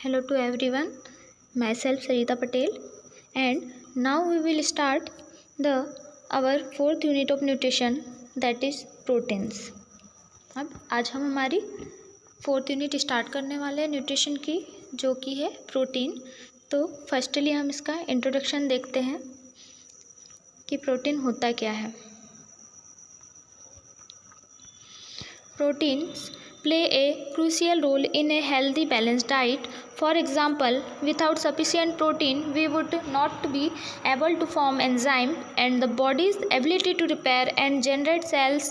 Hello to everyone, myself Sarita Patel, and now we will start our fourth unit of nutrition, that is proteins. अब आज हम हमारी fourth unit start करने वाले हैं nutrition की, जो कि है प्रोटीन। तो फर्स्टली हम इसका इंट्रोडक्शन देखते हैं कि प्रोटीन होता क्या है। Proteins play a crucial role in a healthy balanced diet. For example, without sufficient protein, we would not be able to form enzyme, and the body's ability to repair and generate cells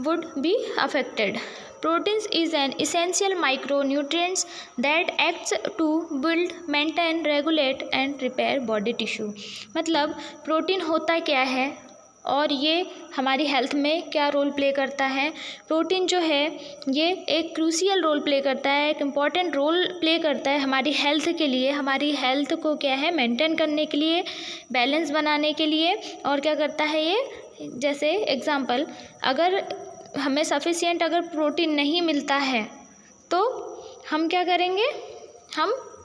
would be affected. Proteins is an essential micronutrient that acts to build, maintain, regulate and repair body tissue. मतलब protein होता क्या है और ये हमारी health में क्या role play करता है। प्रोटीन जो है ये एक क्रूशियल रोल प्ले करता है, एक इम्पॉर्टेंट रोल प्ले करता है हमारी हेल्थ के लिए, हमारी हेल्थ को क्या है मेंटेन करने के लिए, बैलेंस बनाने के लिए। और क्या करता है ये, जैसे एग्जांपल, अगर हमें सफिशिएंट अगर प्रोटीन नहीं मिलता है तो हम क्या करेंगे,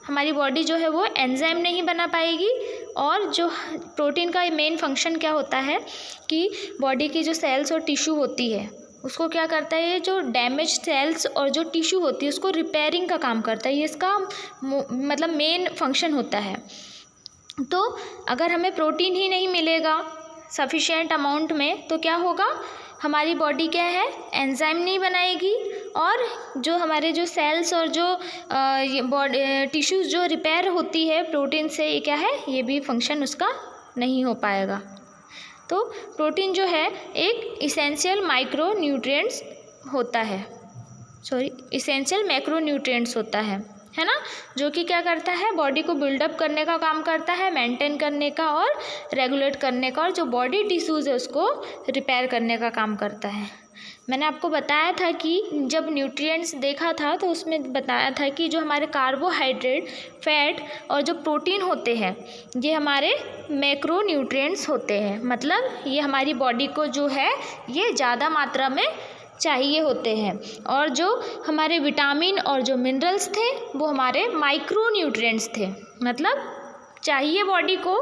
हमारी बॉडी जो है वो एंजाइम नहीं बना पाएगी। और जो प्रोटीन का मेन फंक्शन क्या होता है कि बॉडी की जो सेल्स और टिश्यू होती है उसको क्या करता है, ये जो डैमेज सेल्स और जो टिश्यू होती है उसको रिपेयरिंग का काम करता है। ये इसका मतलब मेन फंक्शन होता है। तो अगर हमें प्रोटीन ही नहीं मिलेगा सफिशिएंट अमाउंट में तो क्या होगा, हमारी बॉडी क्या है एंजाइम नहीं बनाएगी और जो हमारे जो सेल्स और जो बॉडी टिश्यूज़ जो रिपेयर होती है प्रोटीन से, ये क्या है, ये भी फंक्शन उसका नहीं हो पाएगा। तो प्रोटीन जो है एक इसेंशियल माइक्रोन्यूट्रिएंट्स होता है, इसेंशियल मैक्रोन्यूट्रिएंट्स होता है ना, जो कि क्या करता है बॉडी को बिल्डअप करने का काम करता है, मेंटेन करने का और रेगुलेट करने का, और जो बॉडी टिश्यूज़ है उसको रिपेयर करने का काम करता है। मैंने आपको बताया था कि जब न्यूट्रिएंट्स देखा था तो उसमें बताया था कि जो हमारे कार्बोहाइड्रेट, फैट और जो प्रोटीन होते हैं ये हमारे मैक्रो न्यूट्रिएंट्स होते हैं। मतलब ये हमारी बॉडी को जो है ये ज़्यादा मात्रा में चाहिए होते हैं। और जो हमारे विटामिन और जो मिनरल्स थे वो हमारे माइक्रो न्यूट्रिएंट्स थे। मतलब चाहिए बॉडी को,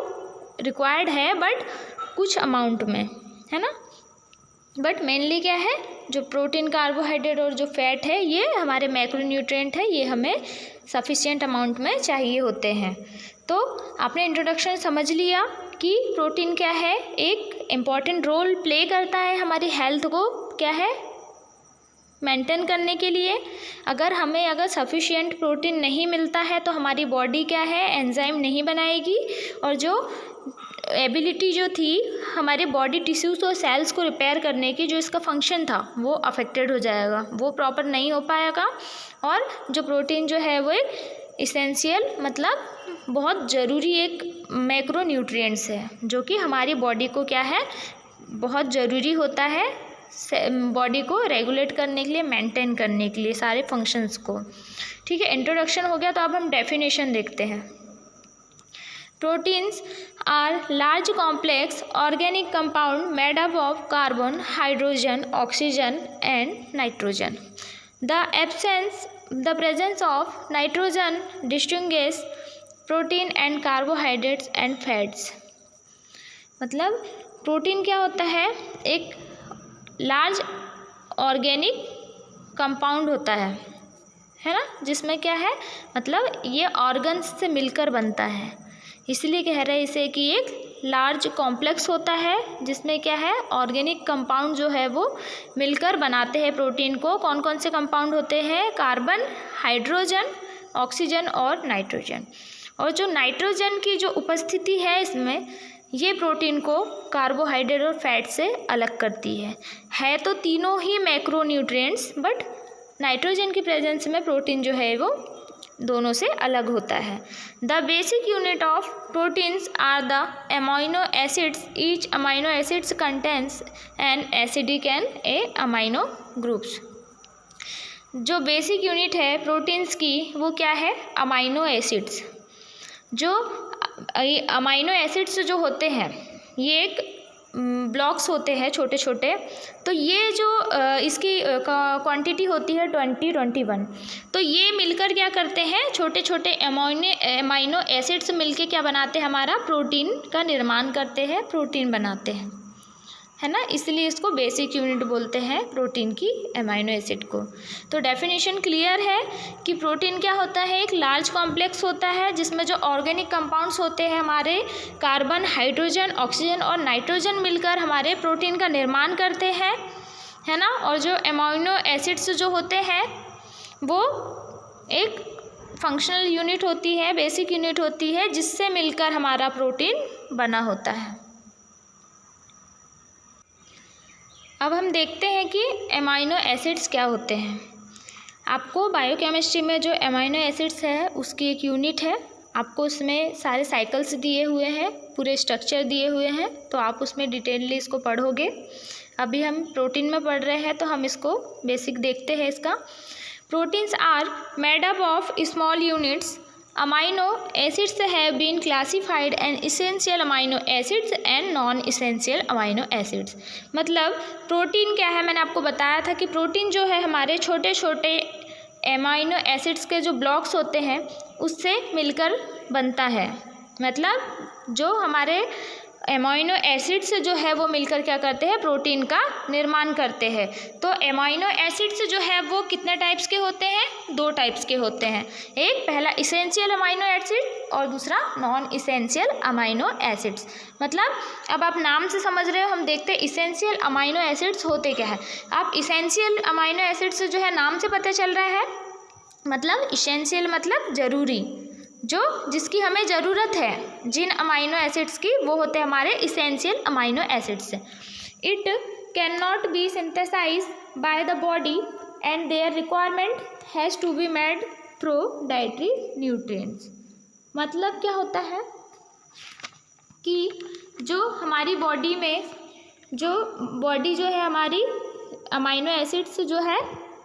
रिक्वायर्ड है बट कुछ अमाउंट में, है ना। बट मेनली क्या है, जो प्रोटीन, कार्बोहाइड्रेट और जो फैट है ये हमारे मैक्रोन्यूट्रिएंट है, ये हमें सफिशिएंट अमाउंट में चाहिए होते हैं। तो आपने इंट्रोडक्शन समझ लिया कि प्रोटीन क्या है, एक इम्पॉर्टेंट रोल प्ले करता है हमारी हेल्थ को क्या है मेंटेन करने के लिए। अगर सफिशिएंट प्रोटीन नहीं मिलता है तो हमारी बॉडी क्या है एंजाइम नहीं बनाएगी और जो एबिलिटी जो थी हमारे बॉडी टिश्यूज़ और सेल्स को रिपेयर करने की, जो इसका फंक्शन था वो अफेक्टेड हो जाएगा, वो प्रॉपर नहीं हो पाएगा। और जो प्रोटीन जो है वो एक इसेंशियल मतलब बहुत ज़रूरी एक मैक्रो न्यूट्रिएंट्स है, जो कि हमारी बॉडी को क्या है बहुत ज़रूरी होता है बॉडी को रेगुलेट करने के लिए, मेंटेन करने के लिए सारे फंक्शंस को। ठीक है, इंट्रोडक्शन हो गया। तो अब हम डेफिनेशन देखते हैं। Proteins are large complex organic compound made up of carbon, hydrogen, oxygen and nitrogen. The presence of nitrogen distinguish protein and carbohydrates and fats. मतलब प्रोटीन क्या होता है, एक लार्ज ऑर्गेनिक कंपाउंड होता है ना, जिसमें क्या है मतलब ये ऑर्गन्स से मिलकर बनता है, इसलिए कह रहे हैं इसे कि एक लार्ज कॉम्प्लेक्स होता है जिसमें क्या है ऑर्गेनिक कंपाउंड जो है वो मिलकर बनाते हैं प्रोटीन को। कौन कौन से कंपाउंड होते हैं, कार्बन, हाइड्रोजन, ऑक्सीजन और नाइट्रोजन। और जो नाइट्रोजन की जो उपस्थिति है इसमें, ये प्रोटीन को कार्बोहाइड्रेट और फैट से अलग करती है तो तीनों ही मैक्रोन्यूट्रिएंट्स, बट नाइट्रोजन की प्रेजेंस में प्रोटीन जो है वो दोनों से अलग होता है। The basic unit of proteins are the amino acids. Each amino acids contains an acidic and a amino groups. जो बेसिक यूनिट है प्रोटीन्स की वो क्या है, अमाइनो एसिड्स। जो अमाइनो एसिड्स जो होते हैं ये एक ब्लॉक्स होते हैं छोटे छोटे, तो ये जो इसकी क्वांटिटी होती है 21। तो ये मिलकर क्या करते हैं, छोटे छोटे अमाइनो एसिड्स मिलके क्या बनाते हैं, हमारा प्रोटीन का निर्माण करते हैं, प्रोटीन बनाते हैं, है ना। इसलिए इसको बेसिक यूनिट बोलते हैं प्रोटीन की, अमाइनो एसिड को। तो डेफिनेशन क्लियर है कि प्रोटीन क्या होता है, एक लार्ज कॉम्प्लेक्स होता है जिसमें जो ऑर्गेनिक कंपाउंड्स होते हैं हमारे, कार्बन, हाइड्रोजन, ऑक्सीजन और नाइट्रोजन मिलकर हमारे प्रोटीन का निर्माण करते हैं, है ना। और जो अमाइनो एसिड्स जो होते हैं वो एक फंक्शनल यूनिट होती है, बेसिक यूनिट होती है, जिससे मिलकर हमारा प्रोटीन बना होता है। अब हम देखते हैं कि अमाइनो एसिड्स क्या होते हैं। आपको बायोकेमिस्ट्री में जो अमाइनो एसिड्स है उसकी एक यूनिट है, आपको उसमें सारे साइकिल्स दिए हुए हैं, पूरे स्ट्रक्चर दिए हुए हैं, तो आप उसमें डिटेलली इसको पढ़ोगे। अभी हम प्रोटीन में पढ़ रहे हैं तो हम इसको बेसिक देखते हैं इसका। Proteins are made up of small units. Amino acids have been classified and essential amino acids and non essential amino acids. मतलब प्रोटीन क्या है, मैंने आपको बताया था कि प्रोटीन जो है हमारे छोटे छोटे अमाइनो एसिड्स के जो ब्लॉक्स होते हैं उससे मिलकर बनता है। मतलब जो हमारे अमाइनो एसिड्स जो है वो मिलकर क्या करते हैं, प्रोटीन का निर्माण करते हैं। तो अमाइनो एसिड्स जो है वो कितने टाइप्स के होते हैं, 2 टाइप्स के होते हैं। एक पहला इसेंशियल अमाइनो एसिड और दूसरा नॉन इसेंशियल अमाइनो एसिड्स। मतलब अब आप नाम से समझ रहे हो, हम देखते हैं इसेंशियल अमाइनो एसिड्स होते क्या है। आप इसेंशियल अमाइनो एसिड्स जो है नाम से पता चल रहा है, मतलब इसेंशियल मतलब ज़रूरी, जो जिसकी हमें ज़रूरत है जिन अमाइनो एसिड्स की, वो होते हैं हमारे essential amino acids. It can not be synthesize by the body and their requirement has to be made through dietary nutrients. मतलब क्या होता है कि जो हमारी बॉडी में बॉडी जो है हमारी अमाइनो एसिड्स जो है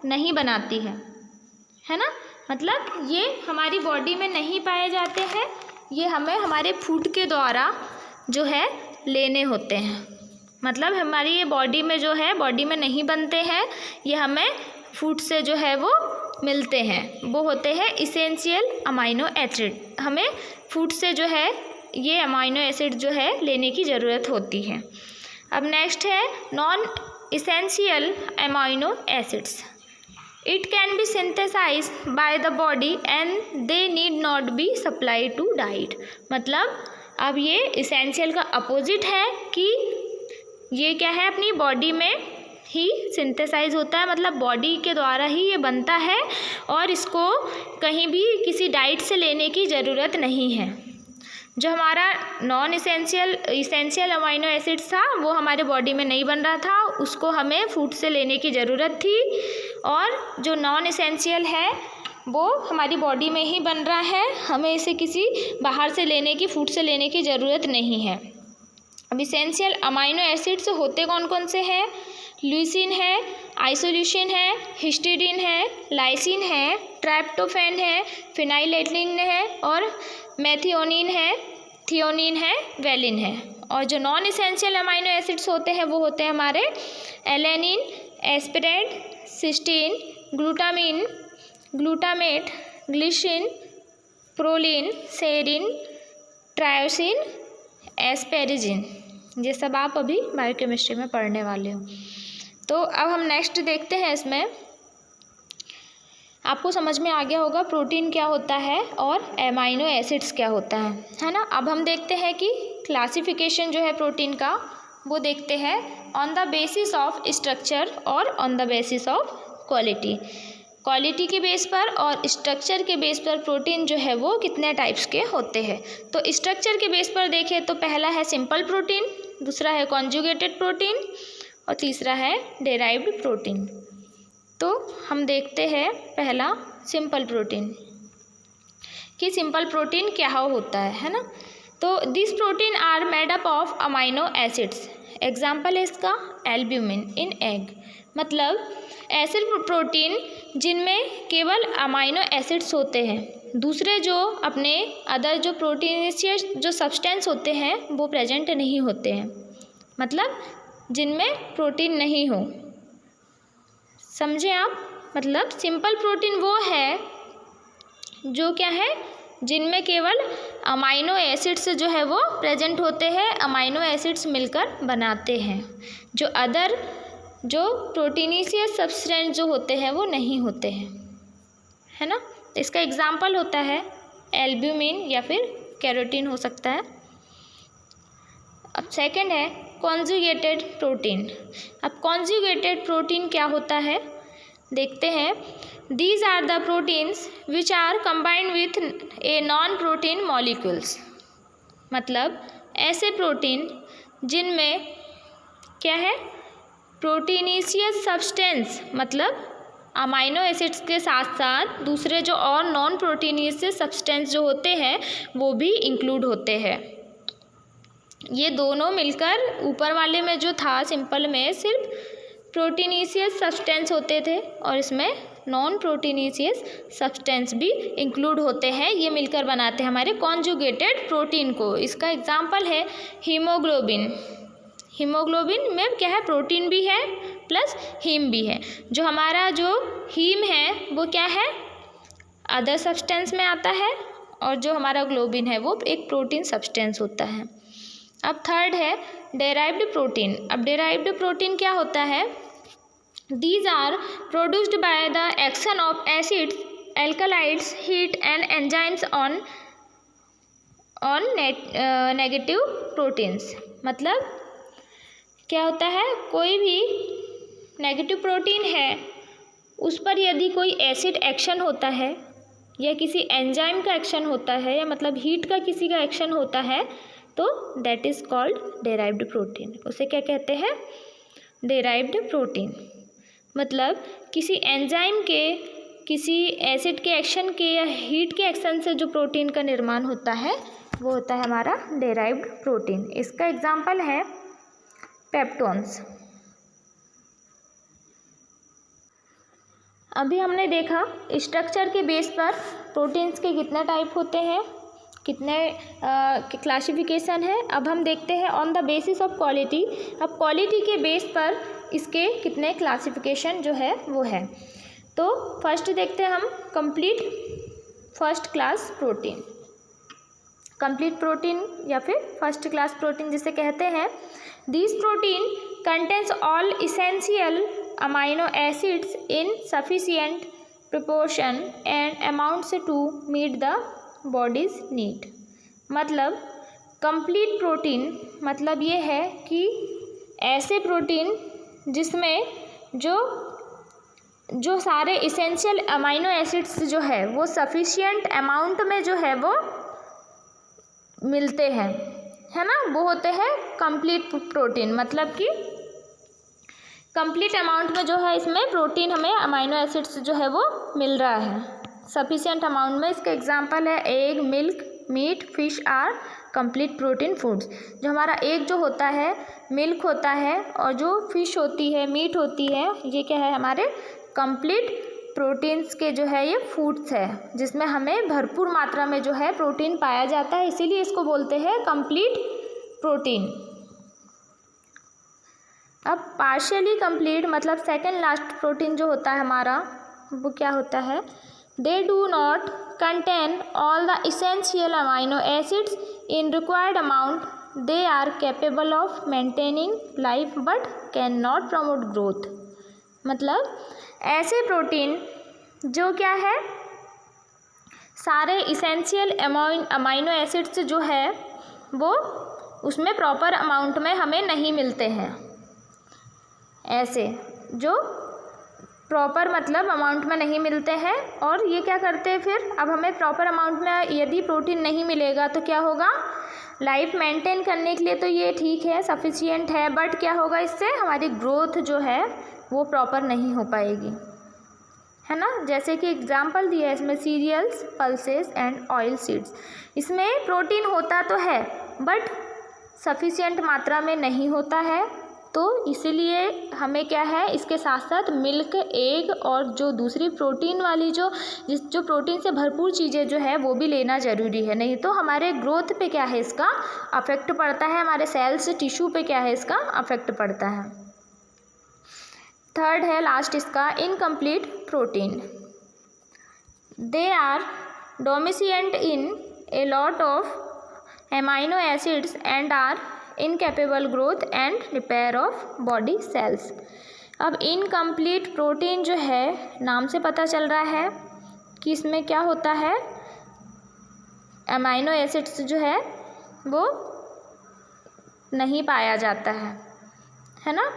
नहीं बनाती है ना। मतलब ये हमारी बॉडी में नहीं पाए जाते हैं, ये हमें हमारे फूड के द्वारा जो है लेने होते हैं। मतलब हमारी ये बॉडी में जो है, बॉडी में नहीं बनते हैं, ये हमें फूड से जो है वो मिलते हैं, वो होते हैं इसेंशियल अमाइनो एसिड। हमें फूड से जो है ये अमाइनो एसिड जो है लेने की ज़रूरत होती है। अब नेक्स्ट है non essential amino acids. It can be synthesized by the body and they need not be supplied to diet। मतलब अब ये इसेंशियल का अपोजिट है कि ये क्या है, अपनी बॉडी में ही सिंथेसाइज होता है, मतलब बॉडी के द्वारा ही ये बनता है और इसको कहीं भी किसी डाइट से लेने की ज़रूरत नहीं है। जो हमारा नॉन इसेंशियल अमाइनो एसिड्स था वो हमारे बॉडी में नहीं बन रहा था, उसको हमें फूड से लेने की ज़रूरत थी। और जो नॉन इसेंशियल है वो हमारी बॉडी में ही बन रहा है, हमें इसे किसी बाहर से लेने की, फूड से लेने की ज़रूरत नहीं है। अब इसेंशियल अमाइनो एसिड्स होते कौन कौन से हैं? ल्यूसीन है, आइसोल्यूसिन है, हिस्टीडीन है, लाइसिन है, ट्राइप्टोफैन है, फिनाइलेटलिन है और मेथियोनिन है, थियोनिन है, वेलिन है। और जो नॉन इसेंशियल अमाइनो एसिड्स होते हैं वो होते हैं हमारे alanine, aspartate, cysteine, glutamine, glutamate, glycine, proline, serine, tyrosine, asparagine. ये सब आप अभी बायोकेमिस्ट्री में पढ़ने वाले हो। तो अब हम नेक्स्ट देखते हैं, इसमें आपको समझ में आ गया होगा प्रोटीन क्या होता है और अमाइनो एसिड्स क्या होता है ना। अब हम देखते हैं कि क्लासिफिकेशन जो है प्रोटीन का वो देखते हैं on the basis of structure और on the basis of quality. Quality के बेस पर और स्ट्रक्चर के बेस पर प्रोटीन जो है वो कितने टाइप्स के होते हैं। तो स्ट्रक्चर के बेस पर देखें तो पहला है सिंपल प्रोटीन, दूसरा है कॉन्जुगेटेड प्रोटीन और तीसरा है डेराइव्ड प्रोटीन। तो हम देखते हैं पहला सिंपल प्रोटीन कि सिंपल प्रोटीन क्या होता है ना। तो this protein are made up of amino acids. Example है इसका एल्ब्यूमिन इन एग। मतलब ऐसे प्रोटीन जिनमें केवल अमाइनो एसिड्स होते हैं, दूसरे जो अपने अदर जो प्रोटीनेशियस जो सब्सटेंस होते हैं वो प्रेजेंट नहीं होते हैं। मतलब जिनमें प्रोटीन नहीं हो। समझे आप? मतलब सिंपल प्रोटीन वो है जो क्या है, जिनमें केवल अमाइनो एसिड्स जो है वो प्रेजेंट होते हैं, अमाइनो एसिड्स मिलकर बनाते हैं। जो अदर जो प्रोटीनेशियस सब्सटेंस जो होते हैं वो नहीं होते हैं, है ना। इसका एग्जाम्पल होता है एल्ब्यूमिन या फिर कैरोटीन हो सकता है। अब सेकंड है कॉन्जुगेटेड प्रोटीन। अब कॉन्जुगेटेड प्रोटीन क्या होता है देखते हैं। These are the proteins which are combined with a non-protein molecules। मतलब ऐसे प्रोटीन जिनमें क्या है, प्रोटीनेशियस सब्सटेंस मतलब अमाइनो एसिड्स के साथ साथ दूसरे जो और नॉन प्रोटीनेशियस सब्सटेंस जो होते हैं वो भी इंक्लूड होते हैं। ये दोनों मिलकर ऊपर वाले में जो था सिंपल में सिर्फ प्रोटीनेशियस सब्सटेंस होते थे और इसमें नॉन प्रोटीनेशियस सब्सटेंस भी इंक्लूड होते हैं। ये मिलकर बनाते हैं हमारे कॉन्जुगेटेड प्रोटीन को। इसका एग्जांपल है हीमोग्लोबिन। हीमोग्लोबिन में क्या है, प्रोटीन भी है प्लस हीम भी है। जो हमारा जो हीम है वो क्या है, अदर सब्सटेंस में आता है, और जो हमारा ग्लोबिन है वो एक प्रोटीन सब्सटेंस होता है। अब थर्ड है डेराइव्ड प्रोटीन। अब डेराइव्ड प्रोटीन क्या होता है, These are produced by the action of acids, alkaloids, heat and enzymes on negative proteins। मतलब क्या होता है, कोई भी नेगेटिव प्रोटीन है उस पर यदि कोई एसिड एक्शन होता है या किसी एंजाइम का एक्शन होता है या मतलब हीट का किसी का एक्शन होता है तो that is called derived protein. उसे क्या कहते हैं, डेराइव्ड प्रोटीन। मतलब किसी एंजाइम के, किसी एसिड के एक्शन के या हीट के एक्शन से जो प्रोटीन का निर्माण होता है वो होता है हमारा डेराइव्ड प्रोटीन। इसका एग्जांपल है पेप्टोन्स। अभी हमने देखा स्ट्रक्चर के बेस पर प्रोटीन्स के कितने टाइप होते हैं, कितने क्लासिफिकेशन है। अब हम देखते हैं on the basis of quality. अब क्वालिटी के बेस पर इसके कितने क्लासिफिकेशन जो है वो है। तो फर्स्ट देखते हैं हम complete first class protein. Complete protein या फिर फर्स्ट क्लास प्रोटीन जिसे कहते हैं, this protein contains all essential amino acids in sufficient proportion and amounts to meet the body's need. मतलब कंप्लीट प्रोटीन मतलब ये है कि ऐसे प्रोटीन जिसमें जो सारे इसेंशियल अमाइनो एसिड्स जो है वो सफिशिएंट अमाउंट में जो है वो मिलते हैं, है ना, वो होते हैं कंप्लीट प्रोटीन। मतलब कि कंप्लीट अमाउंट में जो है इसमें प्रोटीन हमें अमाइनो एसिड्स जो है वो मिल रहा है सफिशिएंट अमाउंट में। इसका एग्जांपल है egg, milk, meat, fish are complete protein foods. जो हमारा एग जो होता है, मिल्क होता है और जो फिश होती है, मीट होती है, ये क्या है हमारे कंप्लीट प्रोटीन्स के जो है ये फूड्स है जिसमें हमें भरपूर मात्रा में जो है प्रोटीन पाया जाता है, इसीलिए इसको बोलते हैं कंप्लीट प्रोटीन। अब पार्शियली कंप्लीट मतलब सेकेंड लास्ट प्रोटीन जो होता है हमारा वो क्या होता है, they do not contain all the essential amino acids in required amount, they are capable of maintaining life but cannot promote growth। मतलब ऐसे प्रोटीन जो क्या है सारे इसेंशियल अमाइनो एसिड्स जो है वो उसमें प्रॉपर अमाउंट में हमें नहीं मिलते हैं, ऐसे जो प्रॉपर मतलब अमाउंट में नहीं मिलते हैं। और ये क्या करते हैं फिर, अब हमें प्रॉपर अमाउंट में यदि प्रोटीन नहीं मिलेगा तो क्या होगा, लाइफ मेंटेन करने के लिए तो ये ठीक है, सफिशिएंट है, बट क्या होगा इससे हमारी ग्रोथ जो है वो प्रॉपर नहीं हो पाएगी, है ना। जैसे कि एग्जांपल दिया है इसमें cereals, pulses and oil seeds. इसमें प्रोटीन होता तो है बट सफिशिएंट मात्रा में नहीं होता है, तो इसीलिए हमें क्या है, इसके साथ साथ मिल्क, एग और जो दूसरी प्रोटीन वाली जो प्रोटीन से भरपूर चीज़ें जो है वो भी लेना ज़रूरी है, नहीं तो हमारे ग्रोथ पे क्या है इसका अफेक्ट पड़ता है, हमारे सेल्स टिश्यू पे क्या है इसका अफेक्ट पड़ता है। थर्ड है लास्ट इसका incomplete protein. They are deficient in a lot of amino acids and are incapable growth and repair of body cells. अब इनकम्प्लीट प्रोटीन जो है, नाम से पता चल रहा है कि इसमें क्या होता है, एमाइनो एसिड्स जो है वो नहीं पाया जाता है ना।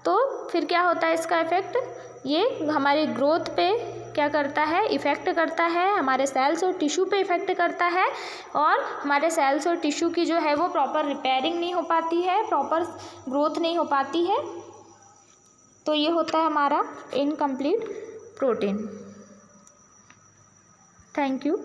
तो फिर क्या होता है इसका इफ़ेक्ट, ये हमारी ग्रोथ पे क्या करता है, इफ़ेक्ट करता है, हमारे सेल्स और टिश्यू पे इफ़ेक्ट करता है, और हमारे सेल्स और टिश्यू की जो है वो प्रॉपर रिपेयरिंग नहीं हो पाती है, प्रॉपर ग्रोथ नहीं हो पाती है। तो ये होता है हमारा इनकम्प्लीट प्रोटीन। Thank you.